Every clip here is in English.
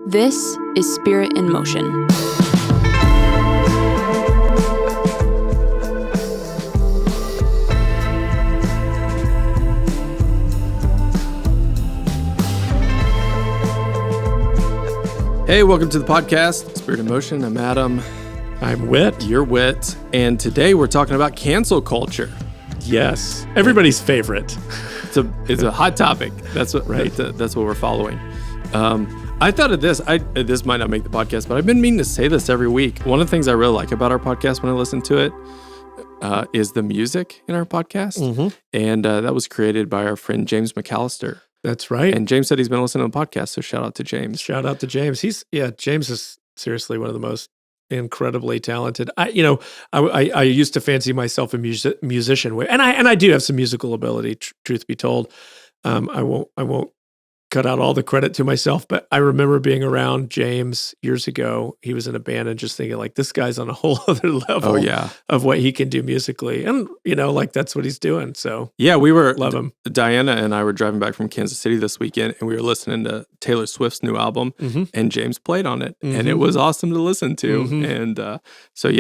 This is Spirit in Motion. Hey, welcome to the podcast, Spirit in Motion. I'm Adam. I'm Whit. You're Whit. And today we're talking about cancel culture. Yes. Everybody's favorite. It's a hot topic. That's what Right. that's what we're following. I thought of this. This might not make the podcast, but I've been meaning to say this every week. One of the things I really like about our podcast when I listen to it is the music in our podcast. Mm-hmm. And that was created by our friend James McAllister. That's right. And James said he's been listening to the podcast, so shout out to James. Shout out to James. James is seriously one of the most incredibly talented. I used to fancy myself a musician, and I do have some musical ability. Truth be told, I won't cut out all the credit to myself, but I remember being around James years ago. He was in a band and just thinking like, this guy's on a whole other level of what he can do musically. And, that's what he's doing. So yeah, love him. Diana and I were driving back from Kansas City this weekend and we were listening to Taylor Swift's new album and James played on it and it was awesome to listen to. And so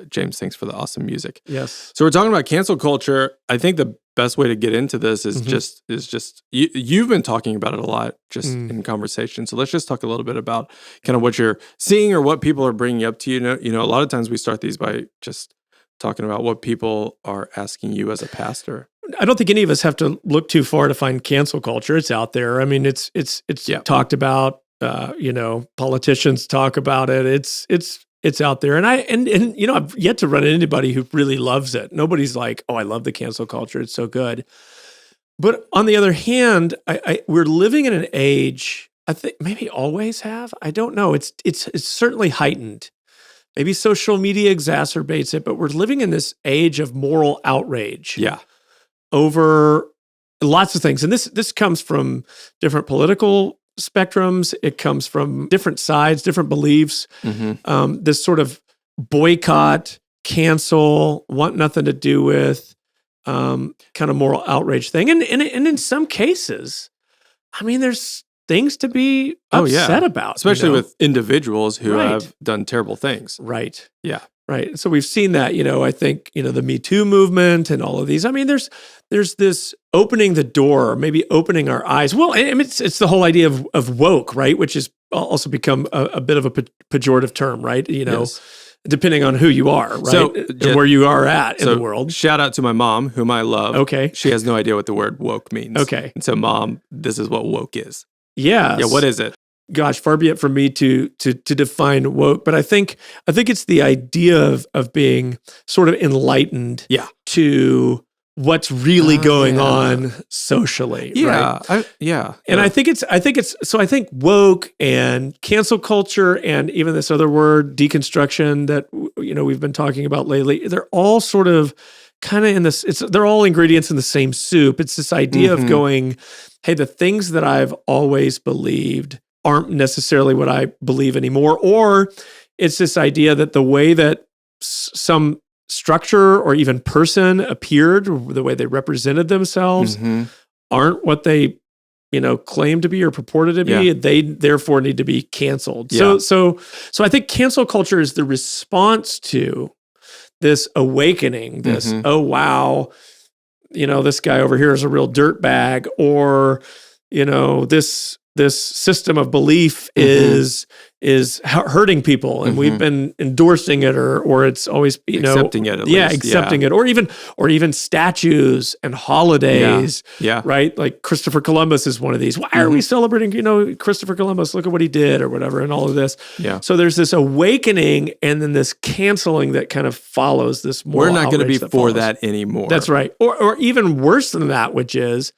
James, thanks for the awesome music. Yes. So we're talking about cancel culture. I think the best way to get into this is just you've been talking about it a lot just in conversation. So let's just talk a little bit about kind of what you're seeing or what people are bringing up to you. You know, a lot of times we start these by just talking about what people are asking you as a pastor. I don't think any of us have to look too far to find cancel culture. It's out there. I mean, it's talked about. Politicians talk about it. It's out there. And I've yet to run into anybody who really loves it. Nobody's like, oh, I love the cancel culture. It's so good. But on the other hand, we're living in an age, I think maybe always have. I don't know. It's certainly heightened. Maybe social media exacerbates it, but we're living in this age of moral outrage. Yeah. Over lots of things. And this comes from different political spectrums. It comes from different sides, different beliefs. This sort of boycott, cancel, want nothing to do with, kind of moral outrage thing. And in some cases, I mean, there's things to be upset about. Especially with individuals who Right. have done terrible things. Right. Yeah. Right. So we've seen that, I think, the Me Too movement and all of these. I mean, there's this opening the door, maybe opening our eyes. Well, I mean, it's the whole idea of woke, right? Which has also become a bit of a pejorative term, right? Yes. Depending on who you are, right? So, and where you are at in the world. Shout out to my mom, whom I love. Okay. She has no idea what the word woke means. Okay. And so, Mom, this is what woke is. Yes. Yeah, what is it? Gosh, far be it from me to define woke, but I think it's the idea of being sort of enlightened to what's really going on socially. Yeah. Right? And I think it's woke and cancel culture and even this other word, deconstruction, that we've been talking about lately. They're all sort of kind of in this. They're all ingredients in the same soup. It's this idea of going, hey, the things that I've always believed aren't necessarily what I believe anymore. Or it's this idea that the way that some structure or even person appeared, the way they represented themselves, aren't what they, claim to be or purported to be. They therefore need to be canceled. Yeah. So I think cancel culture is the response to this awakening, this, oh, wow, this guy over here is a real dirtbag, or, this system of belief is hurting people, and we've been endorsing it, or it's always accepting it. At least. Accepting it, or even statues and holidays. Yeah. Right. Like Christopher Columbus is one of these. Why are we celebrating? Christopher Columbus. Look at what he did, or whatever, and all of this. Yeah. So there's this awakening, and then this canceling that kind of follows this. We're not going to be for that anymore. That's right. Or even worse than that, which is,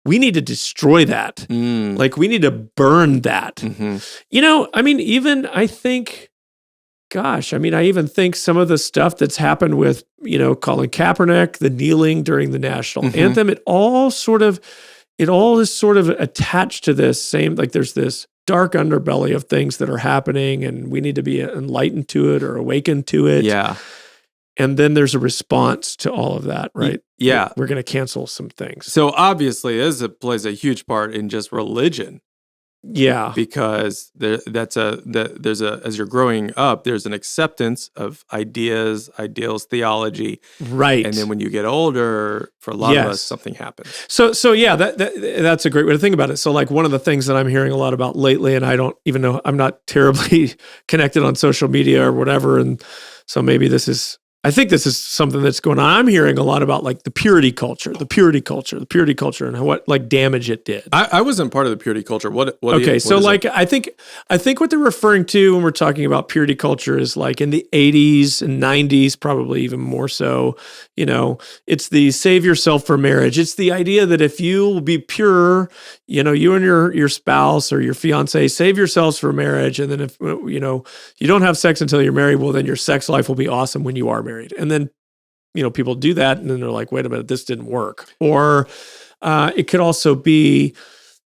we need to destroy that. Like, we need to burn that. I even think some of the stuff that's happened with, Colin Kaepernick, the kneeling during the national anthem, it all is sort of attached to this same, like there's this dark underbelly of things that are happening, and we need to be enlightened to it or awakened to it. Yeah. And then there's a response to all of that, right? Yeah. We're going to cancel some things. So obviously, this plays a huge part in just religion. Yeah. because there's as you're growing up, there's an acceptance of ideas, ideals, theology, Right. and then when you get older, for a lot of us, Yes. something happens. So yeah, that's a great way to think about it. So like one of the things that I'm hearing a lot about lately, and I don't even know, I'm not terribly connected on social media or whatever, and so maybe I think this is something that's going on. I'm hearing a lot about like the purity culture, and what like damage it did. I wasn't part of the purity culture. What Okay, what so is like it? I think what they're referring to when we're talking about purity culture is like in the 80s and 90s, probably even more so. You know, it's the save yourself for marriage. It's the idea that if you will be pure, you know, you and your spouse or your fiance save yourselves for marriage, and then if you know you don't have sex until you're married, well then your sex life will be awesome when you are married. And then you know people do that, and then they're like, wait a minute, this didn't work. Or it could also be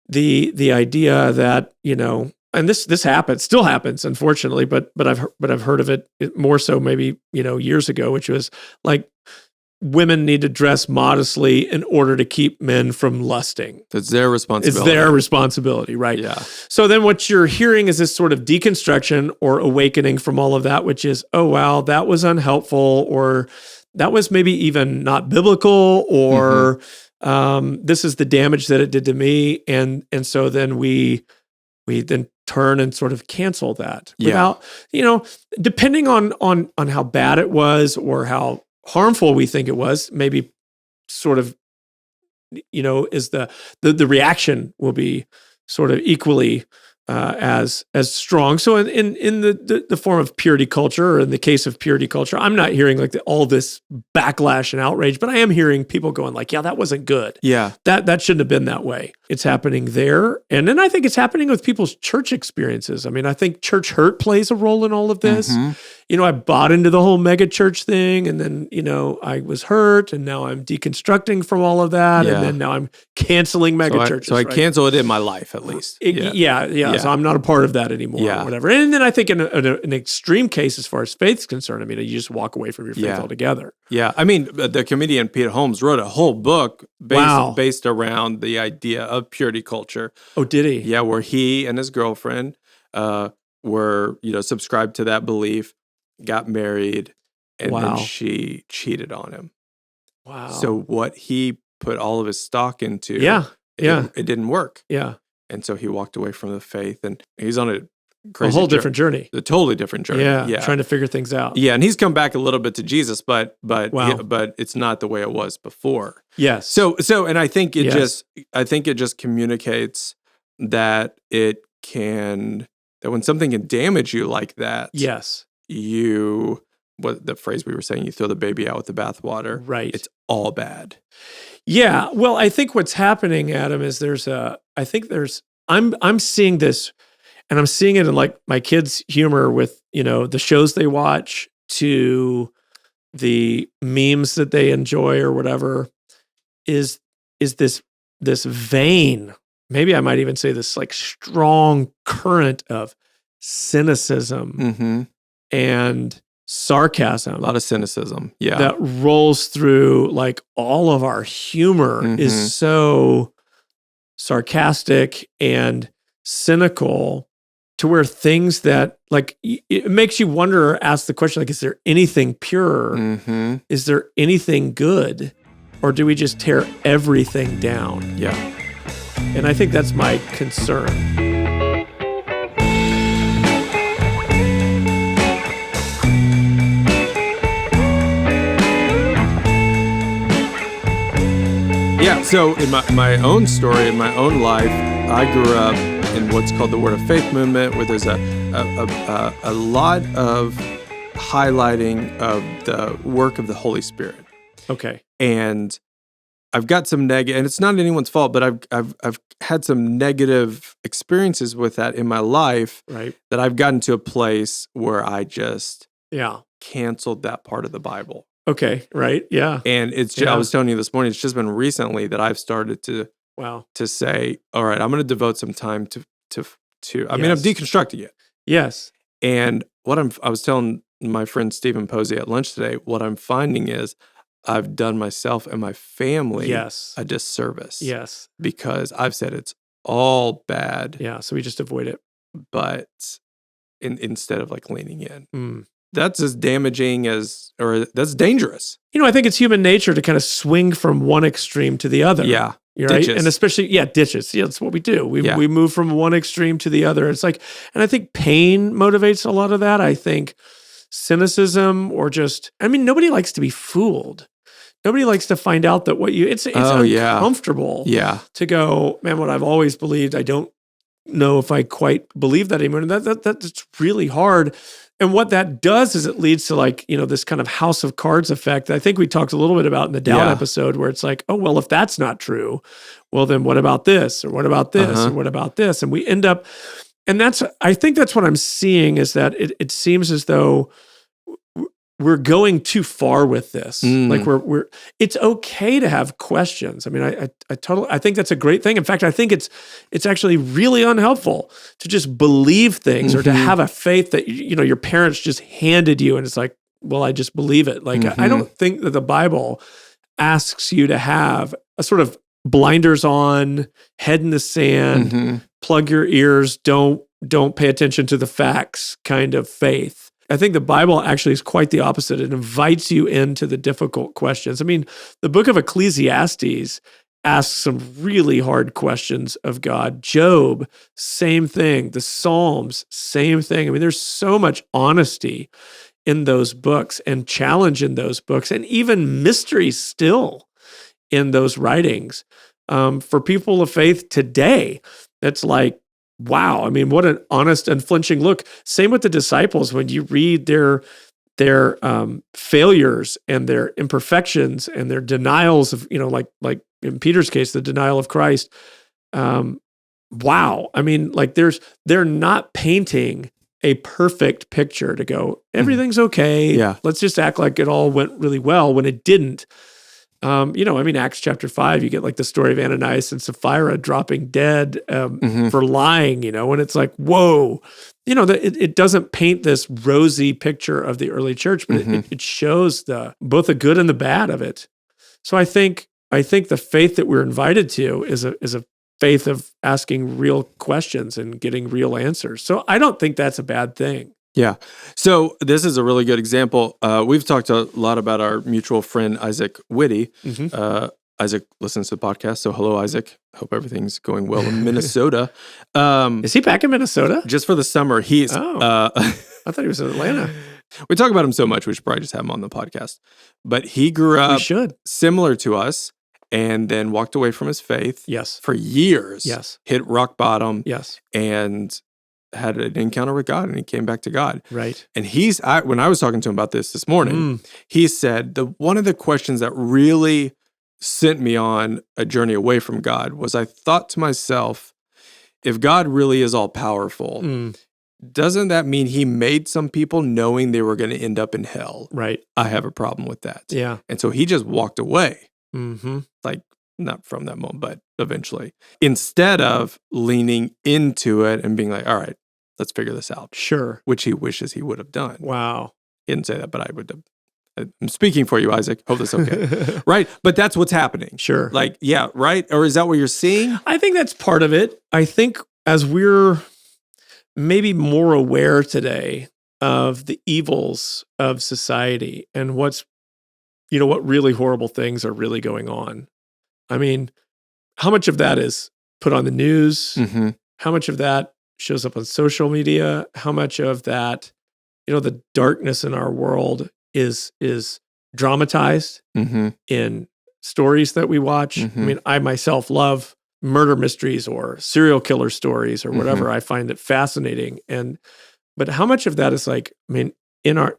the idea that, you know, and this still happens, unfortunately, but I've heard of it more so maybe, you know, years ago, which was like women need to dress modestly in order to keep men from lusting. It's their responsibility. It's their responsibility, right? Yeah. So then what you're hearing is this sort of deconstruction or awakening from all of that, which is, oh, wow, that was unhelpful, or that was maybe even not biblical, or this is the damage that it did to me. And so then we then turn and sort of cancel that without, you know, depending on how bad it was or how harmful we think it was, maybe sort of, you know, is the reaction will be sort of equally as strong. So in the form of purity culture, or in the case of purity culture, I'm not hearing like all this backlash and outrage, but I am hearing people going like, yeah, that wasn't good. Yeah. That shouldn't have been that way. It's happening there. And then I think it's happening with people's church experiences. I mean, I think church hurt plays a role in all of this. You know, I bought into the whole mega church thing, and then, you know, I was hurt, and now I'm deconstructing from all of that. Yeah. And then now I'm canceling mega churches. So I right? cancel it in my life, at least. Yeah. So I'm not a part of that anymore or whatever. And then I think in an extreme case, as far as faith's concerned, I mean, you just walk away from your faith altogether. Yeah. I mean, the comedian Pete Holmes wrote a whole book based around the idea of purity culture. Oh, did he? Yeah, where he and his girlfriend were, you know, subscribed to that belief, got married, and then she cheated on him. Wow. So what he put all of his stock into, it didn't work. Yeah. And so he walked away from the faith, and he's on a crazy different journey. A totally different journey. Yeah. Trying to figure things out. Yeah, and he's come back a little bit to Jesus, but it's not the way it was before. Yes. So and I think it just communicates that that when something can damage you like that, yes, what the phrase we were saying, you throw the baby out with the bathwater. Right. It's all bad. Yeah. Well, I think what's happening, Adam, is I'm seeing this, and I'm seeing it in like my kids' humor with, you know, the shows they watch, to the memes that they enjoy or whatever, is this vein, maybe I might even say this like strong current of cynicism and sarcasm. A lot of cynicism. Yeah. That rolls through, like all of our humor is so sarcastic and cynical, to where things that like, it makes you wonder or ask the question, like, is there anything pure? Is there anything good? Or do we just tear everything down? Yeah. And I think that's my concern. Yeah, so in my own story, in my own life, I grew up in what's called the Word of Faith movement, where there's a lot of highlighting of the work of the Holy Spirit. Okay. And I've got some negative, and it's not anyone's fault, but I've had some negative experiences with that in my life. Right. That I've gotten to a place where I just canceled that part of the Bible. Okay. Right. Yeah. And it's just, I was telling you this morning, it's just been recently that I've started to say, all right, I'm going to devote some time to I mean, I'm deconstructing it. Yes. And I was telling my friend Stephen Posey at lunch today, what I'm finding is I've done myself and my family a disservice. Yes. Because I've said it's all bad. Yeah, so we just avoid it. But instead of like leaning in. Mm. That's as damaging or that's dangerous. I think it's human nature to kind of swing from one extreme to the other. Yeah. Right? Ditches. And especially, ditches. Yeah, that's what we do. We move from one extreme to the other. It's like, and I think pain motivates a lot of that. I think cynicism or nobody likes to be fooled. Nobody likes to find out that it's uncomfortable to go, man, what I've always believed, I don't know if I quite believe that anymore. And that's really hard. And what that does is it leads to this kind of house of cards effect that I think we talked a little bit about in the doubt episode, where it's like, oh, well, if that's not true, well, then what about this? Or what about this? Or what about this? And we end up, and I think that's what I'm seeing, is that it seems as though we're going too far with this. Like it's okay to have questions. I mean, I think that's a great thing. In fact, I think it's actually really unhelpful to just believe things or to have a faith that, your parents just handed you. And it's like, well, I just believe it. Like, I don't think that the Bible asks you to have a sort of blinders on, head in the sand, plug your ears, don't pay attention to the facts kind of faith. I think the Bible actually is quite the opposite. It invites you into the difficult questions. I mean, the book of Ecclesiastes asks some really hard questions of God. Job, same thing. The Psalms, same thing. I mean, there's so much honesty in those books and challenge in those books, and even mystery still in those writings. For people of faith today, that's like, wow. I mean, what an honest, unflinching look. Same with the disciples. When you read their failures and their imperfections and their denials of, like in Peter's case, the denial of Christ. Wow. I mean, like they're not painting a perfect picture to go, everything's okay. Yeah. Let's just act like it all went really well when it didn't. Acts chapter 5, you get like the story of Ananias and Sapphira dropping dead for lying, and it's like, whoa, it doesn't paint this rosy picture of the early church, but it shows both the good and the bad of it. So I think the faith that we're invited to is a faith of asking real questions and getting real answers. So I don't think that's a bad thing. Yeah. So this is a really good example. We've talked a lot about our mutual friend, Isaac Whitty. Isaac listens to the podcast. So hello, Isaac. Hope everything's going well in Minnesota. Is he back in Minnesota? Just for the summer. He's. I thought he was in Atlanta. We talk about him so much, we should probably just have him on the podcast. But he grew up similar to us and then walked away from his faith for years. Yes. Hit rock bottom. Yes. And had an encounter with God, and he came back to God. Right. And when I was talking to him about this morning, he said one of the questions that really sent me on a journey away from God was, I thought to myself, if God really is all powerful, doesn't that mean he made some people knowing they were going to end up in hell? Right. I have a problem with that. Yeah. And so he just walked away. Like, not from that moment, but eventually, instead of leaning into it and being like, all right, let's figure this out. Sure. Which he wishes he would have done. Wow. He didn't say that, but I would have. I'm speaking for you, Isaac. Hope that's okay. Right? But that's what's happening. Sure. Like, yeah, right? Or is that what you're seeing? I think that's part of it. I think as we're maybe more aware today of the evils of society and what really horrible things are really going on. I mean, how much of that is put on the news? How much of that shows up on social media? How much of that, the darkness in our world is dramatized in stories that we watch? I mean, I myself love murder mysteries or serial killer stories or whatever. I find it fascinating. But how much of that is in our,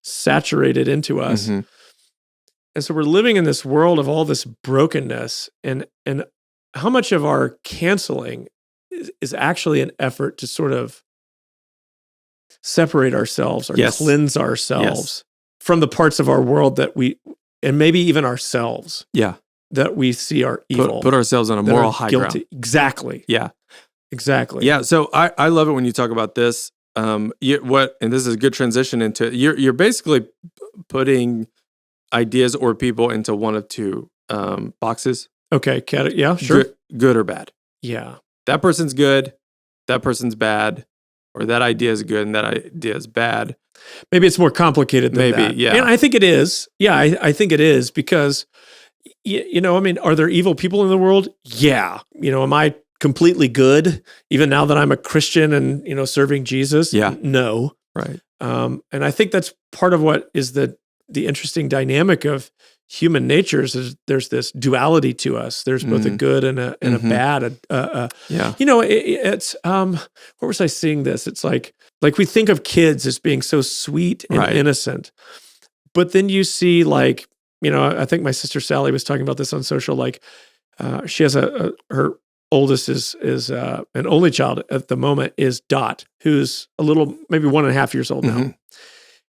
saturated into us? And so we're living in this world of all this brokenness, and how much of our canceling is actually an effort to sort of separate ourselves or cleanse ourselves from the parts of our world that and maybe even ourselves, that we see are evil. Put ourselves on a moral high ground. Exactly. Yeah. Exactly. Yeah. So I love it when you talk about this. And this is a good transition into, you're basically putting ideas or people into one of two boxes. Okay. Yeah, sure. Good or bad. Yeah. That person's good, that person's bad, or that idea is good and that idea is bad. Maybe it's more complicated than that. Yeah. And I think it is. Yeah, I think it is because, I mean, are there evil people in the world? Yeah. Am I completely good even now that I'm a Christian and, serving Jesus? Yeah. No. Right. And I think that's part of what is the interesting dynamic of human nature is there's this duality to us. There's both a good and a bad. Yeah. It's where was I seeing this? It's like we think of kids as being so sweet and innocent, but then you see I think my sister Sally was talking about this on social. She has her oldest is an only child at the moment is Dot, who's a little maybe 1.5 years old now,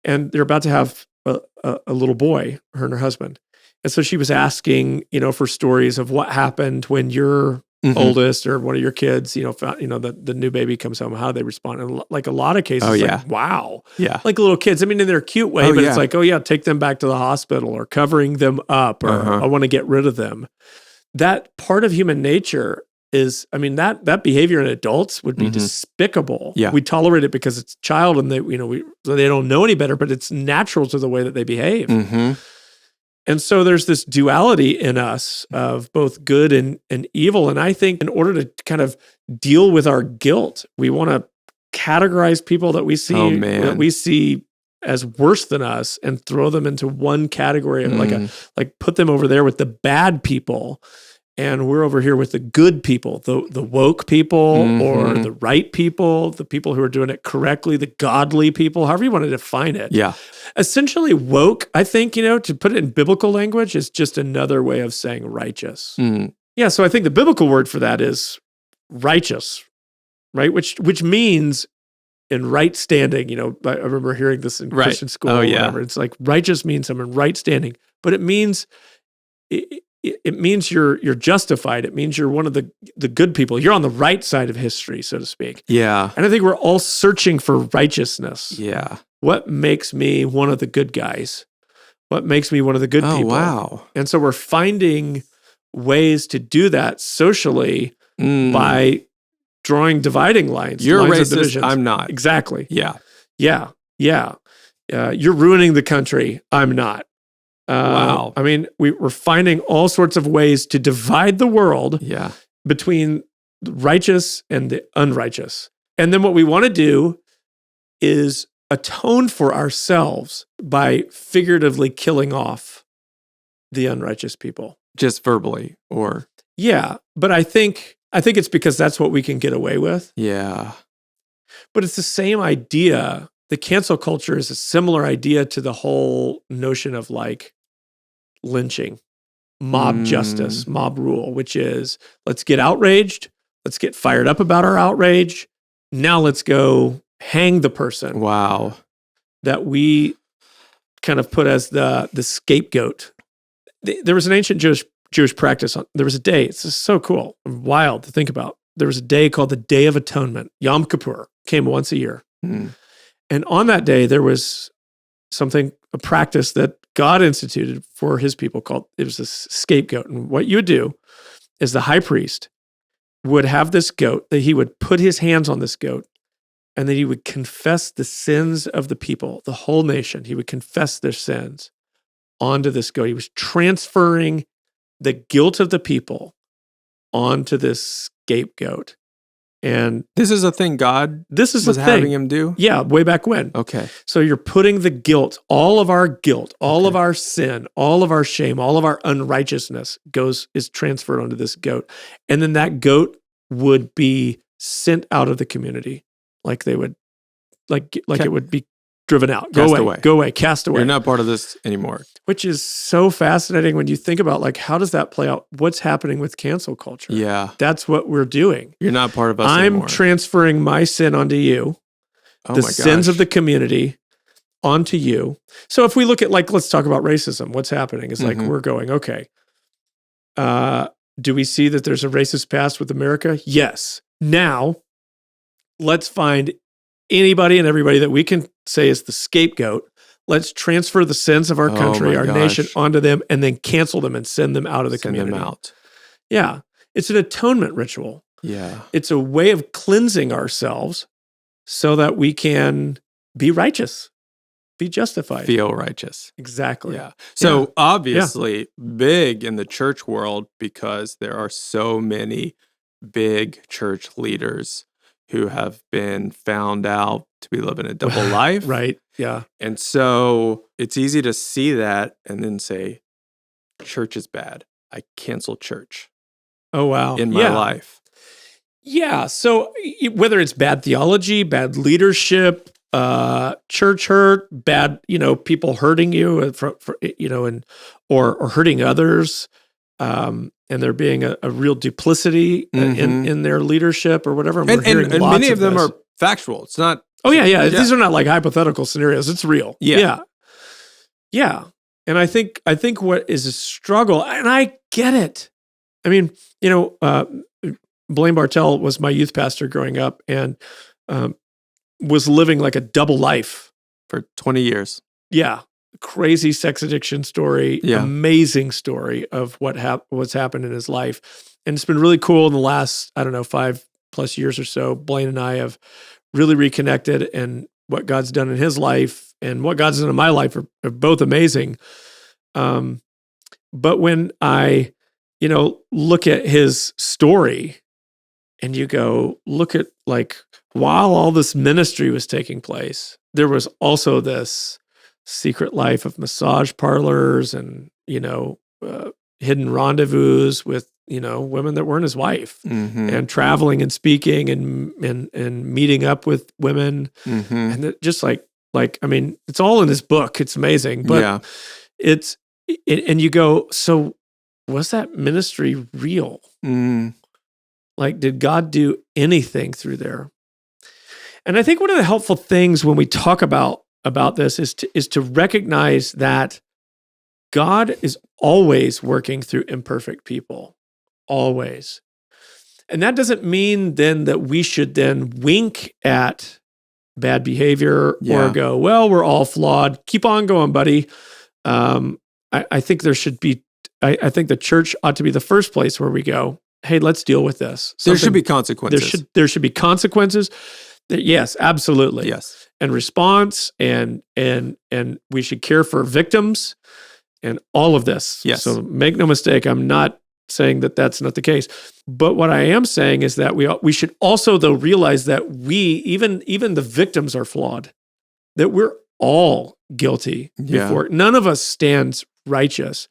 and they're about to have a little boy, her and her husband. And so she was asking, for stories of what happened when your oldest or one of your kids, found, the new baby comes home, how they respond. And like a lot of cases, wow. Yeah. Like little kids. I mean, in their cute way, but it's like, take them back to the hospital or covering them up or I want to get rid of them. That part of human nature is, I mean, that behavior in adults would be despicable. Yeah. We tolerate it because it's a child and they don't know any better, but it's natural to the way that they behave. And so there's this duality in us of both good and evil. And I think in order to kind of deal with our guilt, we want to categorize people that we see as worse than us and throw them into one category of like put them over there with the bad people. And we're over here with the good people, the woke people or the right people, the people who are doing it correctly, the godly people, however you want to define it. Yeah. Essentially, woke, I think, to put it in biblical language, is just another way of saying righteous. Yeah, so I think the biblical word for that is righteous, right? Which means in right standing. I remember hearing this in Christian school or whatever. It's like righteous means I'm in right standing, but it means... It means you're justified. It means you're one of the good people. You're on the right side of history, so to speak. Yeah. And I think we're all searching for righteousness. Yeah. What makes me one of the good guys? What makes me one of the good people? Wow. And so we're finding ways to do that socially by drawing dividing lines. You're lines racist, I'm not. Exactly. Yeah. Yeah. You're ruining the country. I'm not. Wow. I mean, we're finding all sorts of ways to divide the world between the righteous and the unrighteous. And then what we want to do is atone for ourselves by figuratively killing off the unrighteous people. Just verbally or... Yeah, but I think it's because that's what we can get away with. Yeah. But it's the same idea. The cancel culture is a similar idea to the whole notion of lynching, mob justice, mob rule, which is let's get outraged, let's get fired up about our outrage. Now let's go hang the person. Wow. That we kind of put as the scapegoat. There was an ancient Jewish practice. There was a day, it's just so cool and wild to think about. There was a day called the Day of Atonement. Yom Kippur came once a year. And on that day, there was a practice that God instituted for his people it was this scapegoat. And what you would do is the high priest would have this goat, that he would put his hands on this goat, and then he would confess the sins of the people, the whole nation. He would confess their sins onto this goat. He was transferring the guilt of the people onto this scapegoat. And this is a thing God was having him do? Yeah, way back when. Okay. So you're putting the guilt, all of our guilt, all of our sin, all of our shame, all of our unrighteousness is transferred onto this goat. And then that goat would be sent out of the community. Like they would, it would be driven out. Go away, cast away. You're not part of this anymore. Which is so fascinating when you think about how does that play out? What's happening with cancel culture? Yeah. That's what we're doing. You're not part of us anymore. I'm transferring my sin onto you, the sins of the community onto you. So if we look at let's talk about racism, what's happening is we're going, okay, do we see that there's a racist past with America? Yes. Now, let's find anybody and everybody that we can say is the scapegoat. Let's transfer the sins of our country, our nation onto them, and then cancel them and send them out of the community. Send them out. Yeah. It's an atonement ritual. Yeah. It's a way of cleansing ourselves so that we can be righteous, be justified. Feel righteous. Exactly. Yeah. So obviously big in the church world because there are so many big church leaders who have been found out to be living a double life. Right. Yeah. And so it's easy to see that and then say, church is bad. I cancel church Oh, wow. in my life. Yeah. So whether it's bad theology, bad leadership, church hurt, bad, people hurting you or hurting others, and there being a real duplicity in their leadership or whatever. And many of them are factual. It's not. Oh, yeah. These are not like hypothetical scenarios. It's real. Yeah. And I think what is a struggle, and I get it. I mean, Blaine Bartell was my youth pastor growing up and was living like a double life. For 20 years. Yeah. Crazy sex addiction story. Yeah. Amazing story of what's happened in his life. And it's been really cool in the last, 5+ years or so. Blaine and I have really reconnected, and what God's done in his life and what God's done in my life are both amazing. But when I, look at his story and you go, look at like, while all this ministry was taking place, there was also this secret life of massage parlors and, hidden rendezvous with, women that weren't his wife, and traveling and speaking and meeting up with women. And just like, it's all in this book. It's amazing, but and you go, so was that ministry real? Like, did God do anything through there? And I think one of the helpful things when we talk about this is to recognize that God is always working through imperfect people, always. And that doesn't mean then that we should then wink at bad behavior or go, well, we're all flawed. Keep on going, buddy. I think there should be, I think the church ought to be the first place where we go, hey, let's deal with this. There should be consequences. There should be consequences. Yes, absolutely. Yes. And response and we should care for victims and all of this. Yes. So make no mistake, I'm not saying that that's not the case. But what I am saying is that we should also though realize that even the victims are flawed. That we're all guilty before. None of us stands righteous.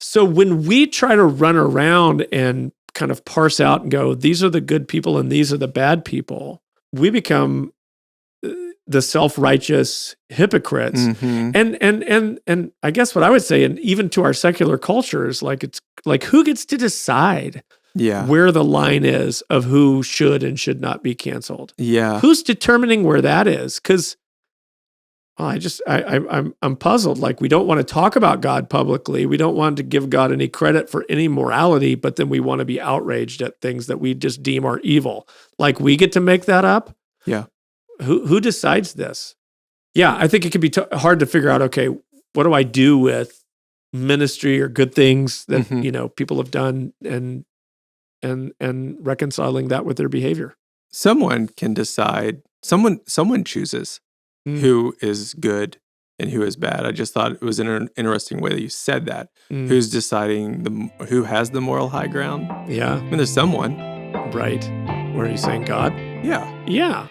So when we try to run around and kind of parse out and go, these are the good people and these are the bad people, we become the self-righteous hypocrites. And I guess what I would say, and even to our secular culture, is like, it's like, who gets to decide where the line is of who should and should not be canceled? Yeah. Who's determining where that is? Because I'm puzzled. Like, we don't want to talk about God publicly. We don't want to give God any credit for any morality, but then we want to be outraged at things that we just deem are evil. Like, we get to make that up? Yeah. Who decides this? Yeah, I think it can be hard to figure out, okay, what do I do with ministry or good things that, people have done and reconciling that with their behavior? Someone can decide, someone chooses who is good and who is bad. I just thought it was an interesting way that you said that. Who's deciding who has the moral high ground? Yeah. I mean, there's someone. Right. What are you saying, God? Yeah. Yeah.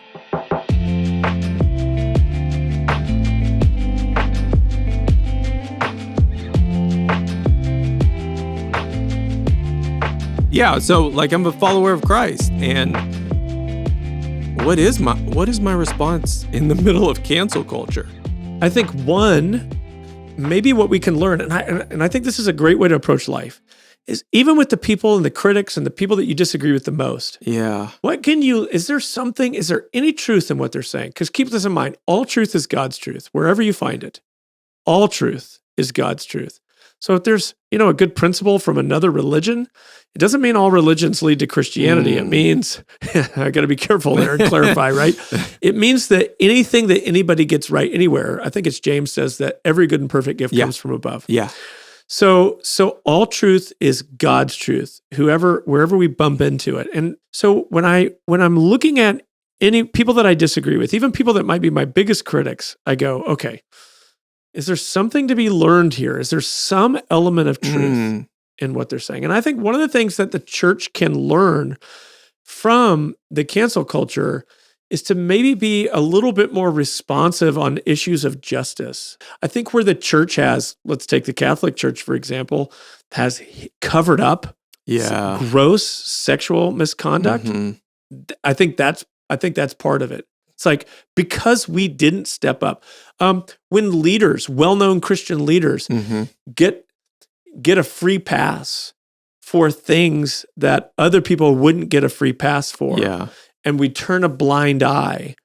Yeah, so like I'm a follower of Christ, and what is my response in the middle of cancel culture? I think one, maybe what we can learn, and I think this is a great way to approach life, is even with the people and the critics and the people that you disagree with the most. Yeah. Is there any truth in what they're saying? Because keep this in mind, all truth is God's truth, wherever you find it. All truth is God's truth. So if there's, a good principle from another religion, it doesn't mean all religions lead to Christianity. It means, I got to be careful there and clarify, right? It means that anything that anybody gets right anywhere, I think it's James says that every good and perfect gift comes from above. Yeah. So all truth is God's truth, wherever we bump into it. And so when I'm looking at any people that I disagree with, even people that might be my biggest critics, I go, okay, is there something to be learned here? Is there some element of truth in what they're saying? And I think one of the things that the church can learn from the cancel culture is to maybe be a little bit more responsive on issues of justice. I think where the church has, let's take the Catholic Church, for example, has covered up gross sexual misconduct. I think that's part of it. It's like, because we didn't step up. When leaders, well-known Christian leaders, get a free pass for things that other people wouldn't get a free pass for. Yeah. And we turn a blind eye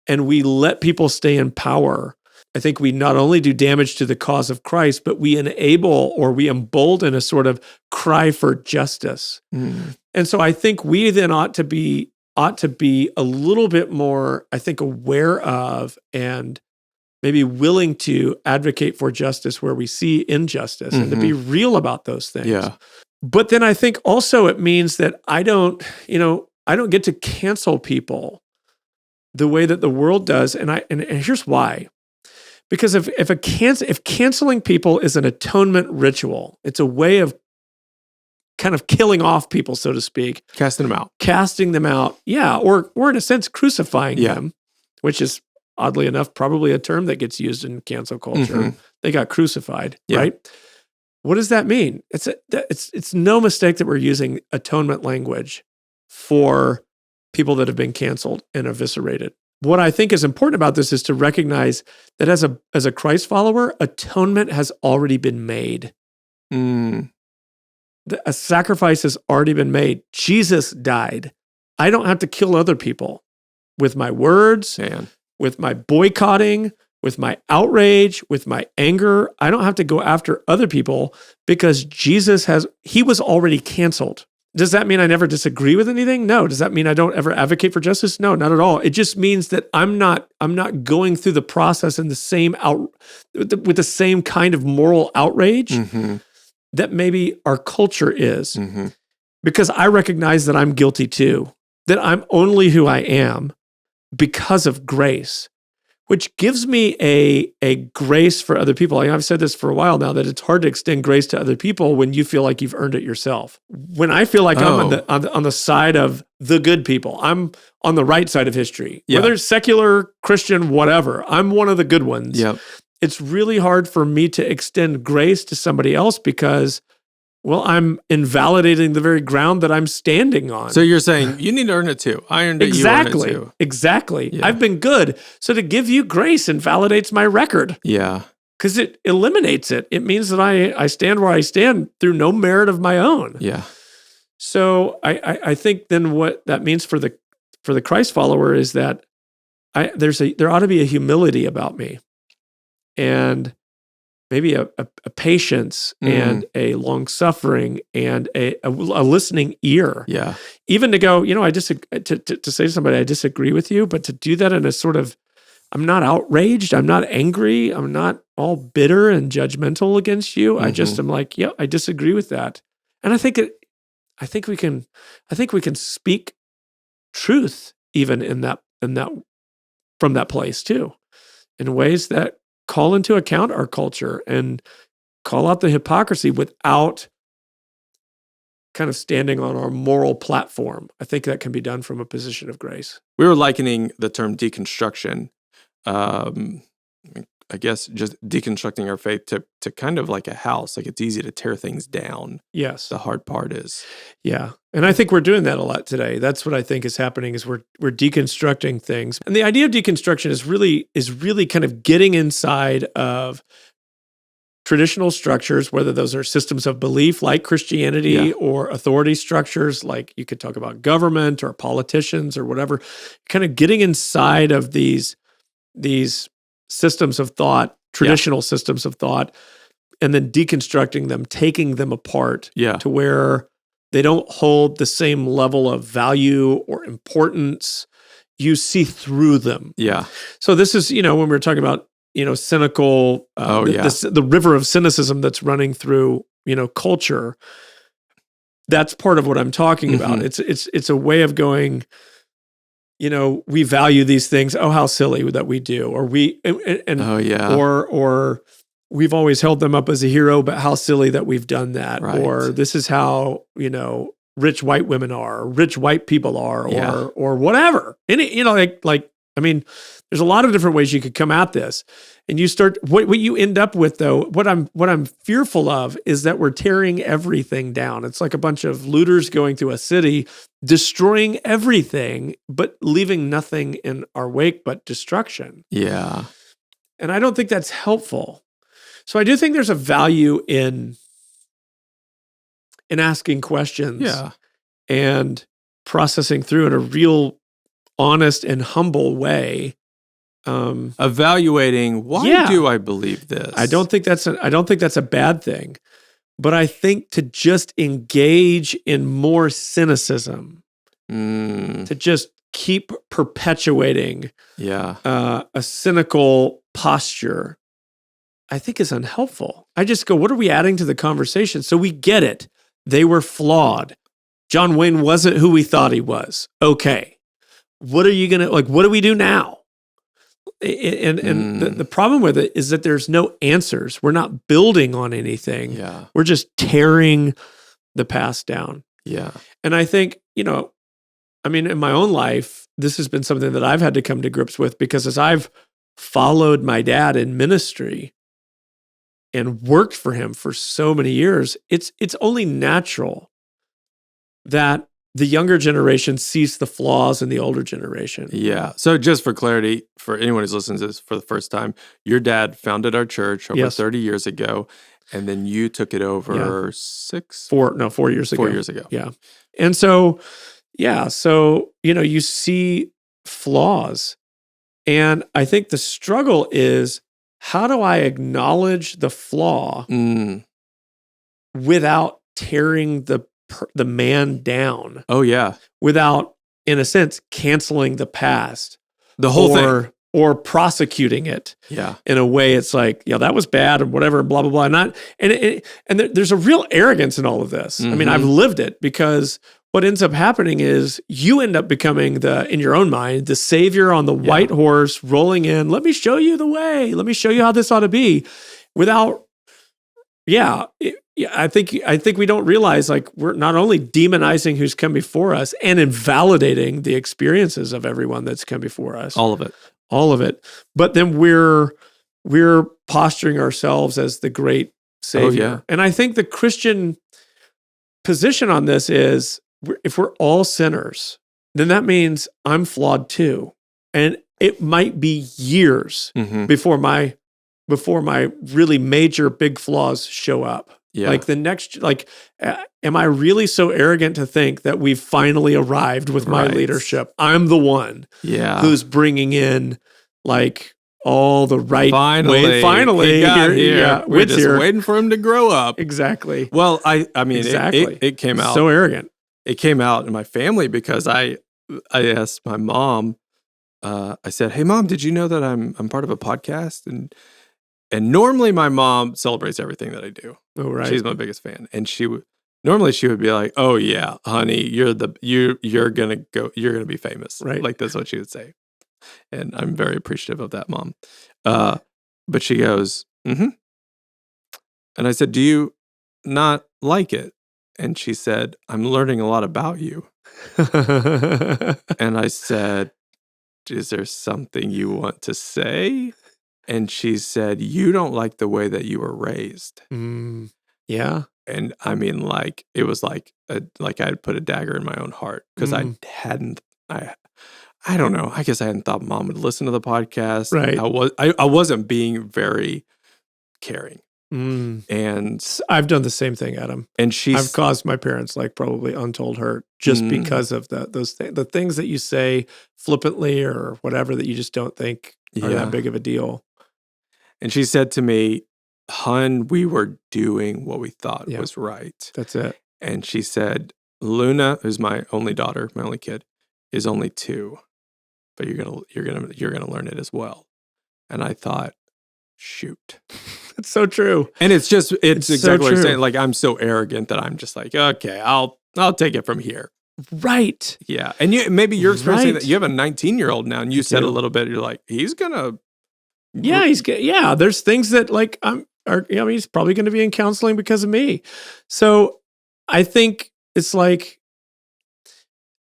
and we let people stay in power, I think we not only do damage to the cause of Christ, but we enable or we embolden a sort of cry for justice. And so I think we then ought to be a little bit more, I think, aware of and maybe willing to advocate for justice where we see injustice and to be real about those things. Yeah. But then I think also it means that I don't get to cancel people the way that the world does. And here's why. Because if canceling people is an atonement ritual, it's a way of kind of killing off people, so to speak. Casting them out. Yeah. Or in a sense, crucifying them, which is oddly enough, probably a term that gets used in cancel culture. They got crucified, right? What does that mean? It's no mistake that we're using atonement language for people that have been canceled and eviscerated. What I think is important about this is to recognize that as a Christ follower, atonement has already been made. A sacrifice has already been made. Jesus died. I don't have to kill other people with my words, with my boycotting, with my outrage, with my anger. I don't have to go after other people because he was already canceled. Does that mean I never disagree with anything? No. Does that mean I don't ever advocate for justice? No, not at all. It just means that I'm not going through the process in the same with the same kind of moral outrage that maybe our culture is. Because I recognize that I'm guilty too, that I'm only who I am because of grace, which gives me a grace for other people. I've said this for a while now, that it's hard to extend grace to other people when you feel like you've earned it yourself. When I feel like I'm on the side of the good people, I'm on the right side of history. Whether it's secular, Christian, whatever, I'm one of the good ones. It's really hard for me to extend grace to somebody else because, well, I'm invalidating the very ground that I'm standing on. So you're saying you need to earn it too. I earned it, you earned it too. Exactly. Yeah. I've been good. So to give you grace invalidates my record. Yeah. Because it eliminates it. It means that I stand where I stand through no merit of my own. Yeah. So I think then what that means for the Christ follower is that there ought to be a humility about me. And maybe a patience and a long suffering and a listening ear. Yeah. Even to go, I disagree, to say to somebody, I disagree with you, but to do that in a sort of, I'm not outraged, I'm not angry, I'm not all bitter and judgmental against you. I just am like, yeah, I disagree with that. And I think we can speak truth even in that from that place too, in ways that call into account our culture and call out the hypocrisy without kind of standing on our moral platform. I think that can be done from a position of grace. We were likening the term deconstruction, I guess just deconstructing our faith to kind of like a house. Like it's easy to tear things down. Yes. The hard part is. Yeah. And I think we're doing that a lot today. That's what I think is happening is we're deconstructing things. And the idea of deconstruction is really kind of getting inside of traditional structures, whether those are systems of belief like Christianity or authority structures, like you could talk about government or politicians or whatever, kind of getting inside of these systems of thought, traditional systems of thought, and then deconstructing them, taking them apart to where they don't hold the same level of value or importance. You see through them. Yeah. So this is, when we're talking about, cynical, the river of cynicism that's running through, culture. That's part of what I'm talking about. It's a way of going, we value these things. Oh, how silly that we do. Or or we've always held them up as a hero, but how silly that we've done that. Right. Or this is how, rich white women are, or rich white people are, or whatever. Any, there's a lot of different ways you could come at this. And you start, what you end up with though, what I'm fearful of is that we're tearing everything down. It's like a bunch of looters going through a city, destroying everything, but leaving nothing in our wake but destruction. Yeah. And I don't think that's helpful. So I do think there's a value in asking questions and processing through in a real honest and humble way. Evaluating, why do I believe this? I don't think that's a bad thing, but I think to just engage in more cynicism, to just keep perpetuating a cynical posture, I think is unhelpful. I just go, what are we adding to the conversation? So we get it. They were flawed. John Wayne wasn't who we thought he was. Okay. What are you going to, what do we do now? And the problem with it is that there's no answers. We're not building on anything. Yeah. We're just tearing the past down. Yeah. And I think, in my own life, this has been something that I've had to come to grips with, because as I've followed my dad in ministry and worked for him for so many years, it's only natural that the younger generation sees the flaws in the older generation. Yeah. So just for clarity, for anyone who's listening to this for the first time, your dad founded our church over 30 years ago, and then you took it over 4 years ago. 4 years ago. Yeah. And so, you see flaws. And I think the struggle is, how do I acknowledge the flaw without tearing the man down? Oh yeah. Without, in a sense, canceling the past. The whole thing. Or prosecuting it. Yeah. In a way it's like, that was bad and whatever, blah, blah, blah. And there's a real arrogance in all of this. I mean, I've lived it, because what ends up happening is you end up becoming in your own mind, the savior on the white horse rolling in. Let me show you the way. Let me show you how this ought to be, without, I think we don't realize, we're not only demonizing who's come before us and invalidating the experiences of everyone that's come before us. All of it. But then we're posturing ourselves as the great savior. Oh, yeah. And I think the Christian position on this is, if we're all sinners, then that means I'm flawed too. And it might be years before my really major big flaws show up. Yeah. Am I really so arrogant to think that we've finally arrived with my leadership? I'm the one who's bringing in all the right Finally, he got here. We're just waiting for him to grow up. Exactly. Well, I mean, it came out so arrogant. It came out in my family because I asked my mom. I said, "Hey, Mom, did you know that I'm part of a podcast?" And normally my mom celebrates everything that I do. Oh, right. She's my biggest fan, and normally she would be like, "Oh yeah, honey, you're gonna be famous." Right. Like that's what she would say, and I'm very appreciative of that, Mom. But she goes, "Mm-hmm," and I said, "Do you not like it?" And she said, "I'm learning a lot about you." And I said, "Is there something you want to say?" And she said, "You don't like the way that you were raised." Yeah. And I mean, it was like I had put a dagger in my own heart, because I don't know. I guess I hadn't thought Mom would listen to the podcast. Right. I wasn't being very caring. And I've done the same thing, Adam. And I've caused my parents probably untold hurt just because of the things that you say flippantly or whatever that you just don't think are that big of a deal. And she said to me, "Hun, we were doing what we thought was right." That's it. And she said, "Luna, who's my only daughter, my only kid, is only 2, but you're gonna learn it as well." And I thought, shoot. It's so true. And it's exactly so what you're true. saying. Like, I'm so arrogant that I'm just like, okay, I'll take it from here. Right. Yeah. And maybe you're experiencing Right. that. You have a 19-year-old now, and you said do. a little bit, you're like, he's gonna. Yeah, there's things that like he's probably going to be in counseling because of me. So I think it's like,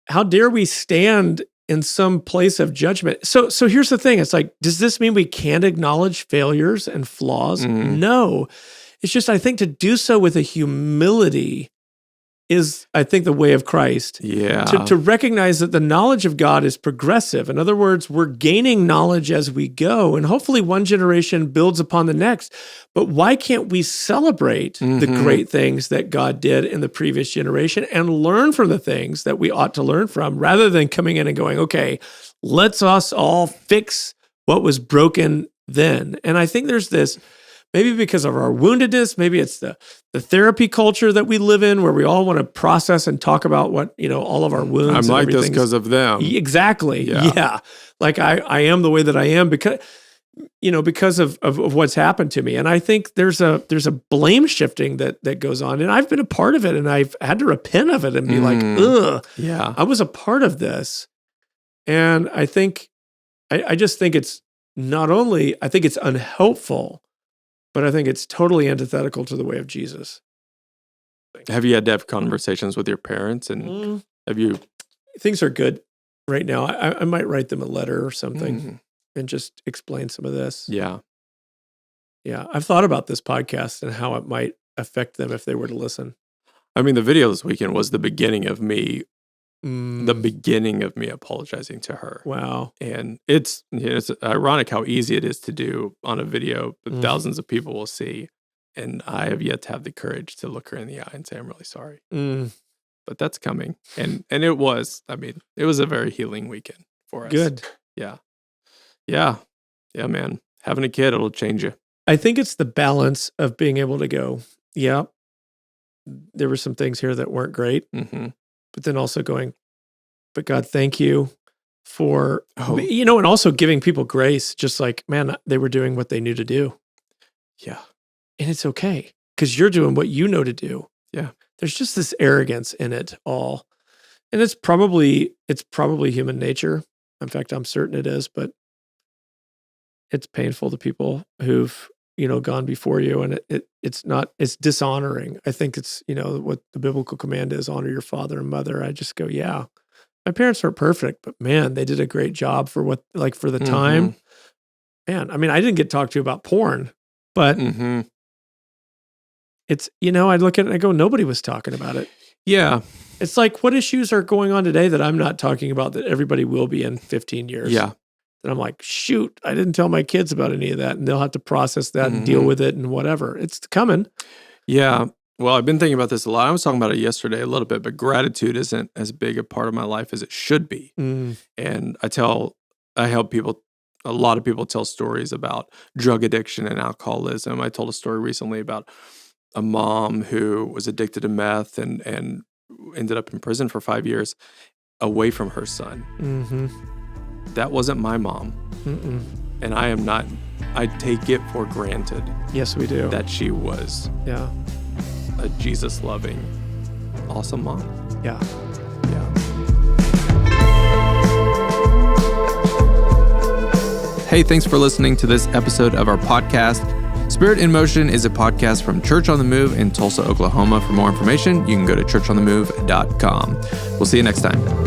how dare we stand in some place of judgment? So here's the thing. It's like, does this mean we can't acknowledge failures and flaws? No. It's just, I think to do so with a humility is, I think, the way of Christ. Yeah. To recognize that the knowledge of God is progressive. In other words, we're gaining knowledge as we go, and hopefully one generation builds upon the next. But why can't we celebrate the great things that God did in the previous generation and learn from the things that we ought to learn from, rather than coming in and going, okay, let's us all fix what was broken then? And I think there's this, maybe because of our woundedness, maybe it's the therapy culture that we live in, where we all want to process and talk about what, all of our wounds. I'm like this because of them. Exactly. Yeah. Like I am the way that I am because of what's happened to me. And I think there's a blame shifting that goes on. And I've been a part of it, and I've had to repent of it and be like, ugh, yeah, I was a part of this. And I think, I just think it's not only, I think it's unhelpful, but I think it's totally antithetical to the way of Jesus. Have you had to have conversations with your parents? And have you? Things are good right now. I might write them a letter or something and just explain some of this. Yeah. Yeah. I've thought about this podcast and how it might affect them if they were to listen. I mean, the video this weekend was the beginning of me apologizing to her. Wow. And it's ironic how easy it is to do on a video that thousands of people will see. And I have yet to have the courage to look her in the eye and say, I'm really sorry. But that's coming. And it was a very healing weekend for us. Good. Yeah. Yeah. Yeah, man. Having a kid, it'll change you. I think it's the balance of being able to go, yeah, there were some things here that weren't great. But then also going, but God, thank you for, and also giving people grace, just like, man, they were doing what they knew to do. Yeah. And it's okay because you're doing what you know to do. Yeah. There's just this arrogance in it all. And it's probably human nature. In fact, I'm certain it is, but it's painful to people who've, gone before you, and it's dishonoring. I think it's, what the biblical command is, honor your father and mother. I just go, yeah, my parents aren't perfect, but man, they did a great job for for the time. Man, I mean, I didn't get talked to about porn, but it's, I look at it and I go, nobody was talking about it. Yeah. It's like, what issues are going on today that I'm not talking about that everybody will be in 15 years? Yeah. And I'm like, shoot, I didn't tell my kids about any of that, and they'll have to process that and deal with it and whatever. It's coming. Yeah. Well, I've been thinking about this a lot. I was talking about it yesterday a little bit, but gratitude isn't as big a part of my life as it should be. And I help people, a lot of people tell stories about drug addiction and alcoholism. I told a story recently about a mom who was addicted to meth and ended up in prison for 5 years away from her son. That wasn't my mom. And I take it for granted. Yes, we do. That she was a Jesus-loving, awesome mom. Yeah. Hey, thanks for listening to this episode of our podcast. Spirit in Motion is a podcast from Church on the Move in Tulsa, Oklahoma. For more information, you can go to churchonthemove.com. We'll see you next time.